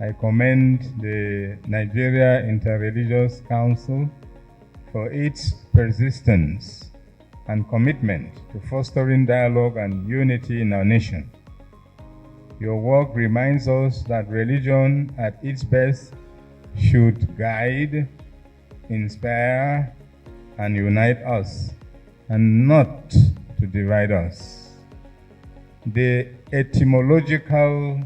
I commend the Nigeria Interreligious Council for its persistence and commitment to fostering dialogue and unity in our nation. Your work reminds us that religion at its best should guide, inspire, and unite us, and not to divide us. The etymological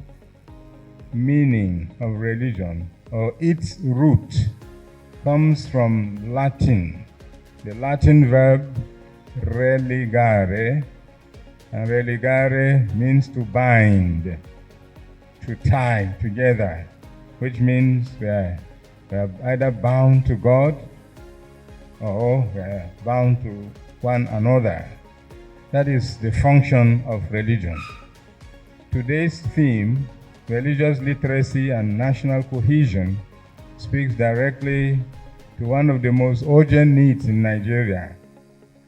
meaning of religion, or its root, comes from Latin, the Latin verb religare, and religare means to bind, to tie together, which means we are either bound to God or we are bound to one another. That is the function of religion. Today's theme, religious literacy and national cohesion, speaks directly to one of the most urgent needs in Nigeria.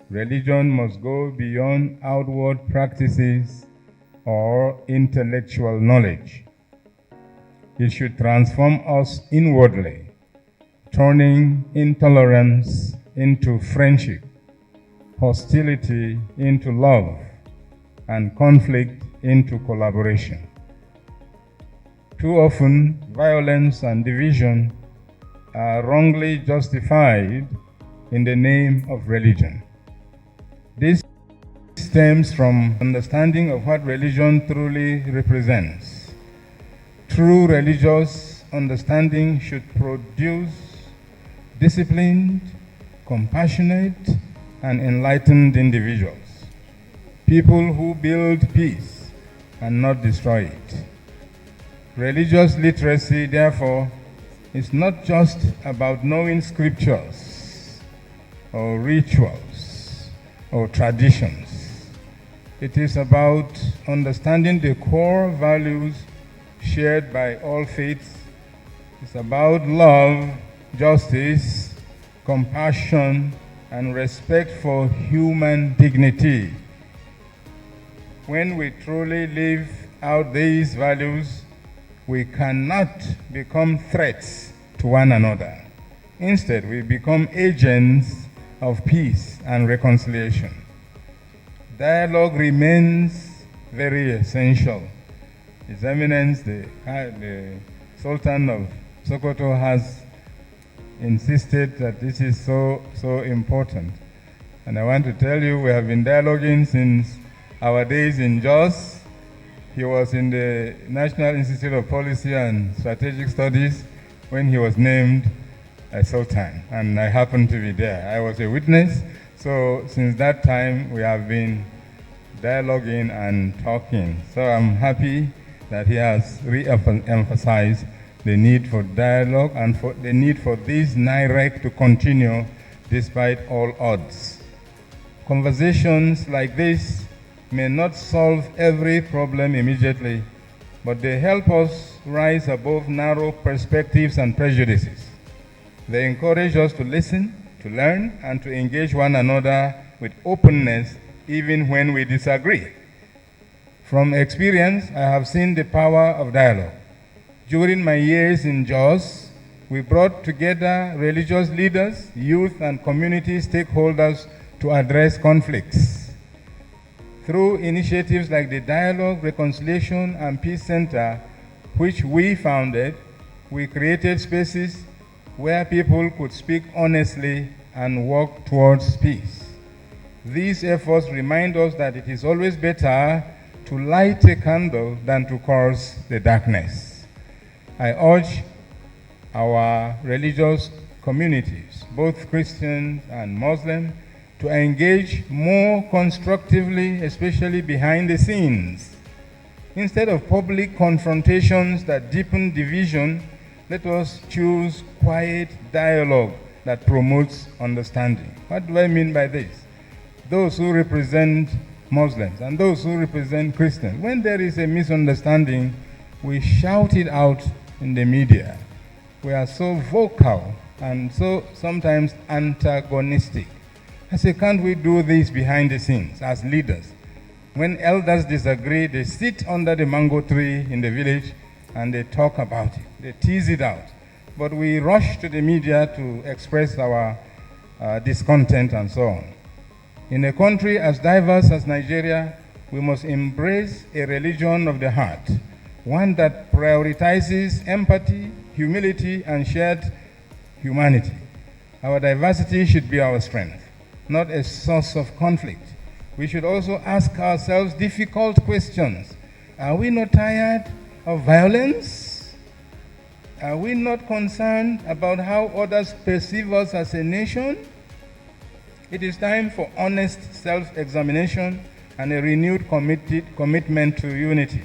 Religion must go beyond outward practices or intellectual knowledge. It should transform us inwardly, turning intolerance into friendship, hostility into love, and conflict into collaboration. Too often, violence and division are wrongly justified in the name of religion. This stems from understanding of what religion truly represents. True religious understanding should produce disciplined, compassionate, and enlightened individuals, people who build peace and not destroy it. Religious literacy, therefore, is not just about knowing scriptures or rituals or traditions. It is about understanding the core values shared by all faiths. It's about love, justice, compassion, and respect for human dignity. When we truly live out these values, we cannot become threats to one another. Instead, we become agents of peace and reconciliation. Dialogue remains very essential. His Eminence, the Sultan of Sokoto, has insisted that this is so important. And I want to tell you, we have been dialoguing since our days in Jos. He was in the National Institute of Policy and Strategic Studies when he was named a Sultan, and I happened to be there. I was a witness, so since that time we have been dialoguing and talking. So I'm happy that he has re-emphasized the need for dialogue and for the need for this NIREC to continue despite all odds. Conversations like this may not solve every problem immediately, but they help us rise above narrow perspectives and prejudices. They encourage us to listen, to learn, and to engage one another with openness even when we disagree. From experience, I have seen the power of dialogue. During my years in Jos, we brought together religious leaders, youth, and community stakeholders to address conflicts. Through initiatives like the Dialogue, Reconciliation, and Peace Center, which we founded, we created spaces where people could speak honestly and work towards peace. These efforts remind us that it is always better to light a candle than to cause the darkness. I urge our religious communities, both Christians and Muslim, to engage more constructively, especially behind the scenes. Instead of public confrontations that deepen division, let us choose quiet dialogue that promotes understanding. What do I mean by this? Those who represent Muslims and those who represent Christians, when there is a misunderstanding, we shout it out in the media. We are so vocal and so sometimes antagonistic. I say, can't we do this behind the scenes as leaders? When elders disagree, they sit under the mango tree in the village and they talk about it, they tease it out. But we rush to the media to express our discontent and so on. In a country as diverse as Nigeria, we must embrace a religion of the heart, one that prioritizes empathy, humility, and shared humanity. Our diversity should be our strength, not a source of conflict. We should also ask ourselves difficult questions. Are we not tired of violence? Are we not concerned about how others perceive us as a nation? It is time for honest self-examination and a renewed commitment to unity.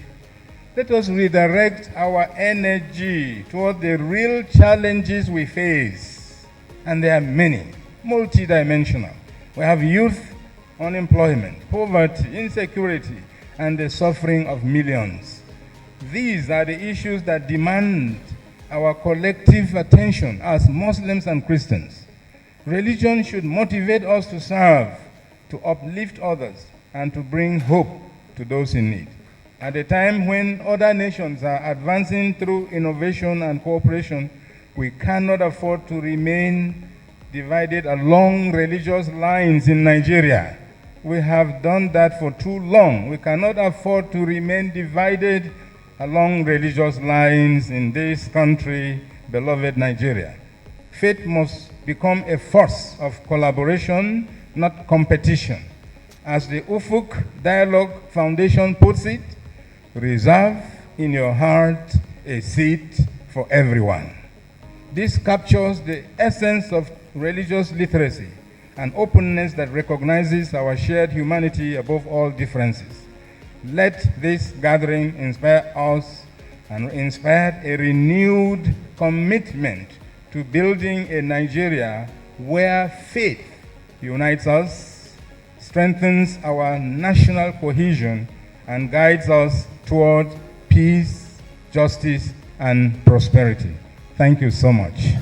Let us redirect our energy toward the real challenges we face, and there are many, multidimensional. We have youth unemployment, poverty, insecurity, and the suffering of millions. These are the issues that demand our collective attention as Muslims and Christians. Religion should motivate us to serve, to uplift others, and to bring hope to those in need. At a time when other nations are advancing through innovation and cooperation, we cannot afford to remain divided along religious lines in Nigeria. We have done that for too long. We cannot afford to remain divided along religious lines in this country, beloved Nigeria. Faith must become a force of collaboration, not competition. As the Ufuk Dialogue Foundation puts it, reserve in your heart a seat for everyone. This captures the essence of religious literacy, an openness that recognizes our shared humanity above all differences. Let this gathering inspire us and inspire a renewed commitment to building a Nigeria where faith unites us, strengthens our national cohesion, and guides us toward peace, justice, and prosperity. Thank you so much.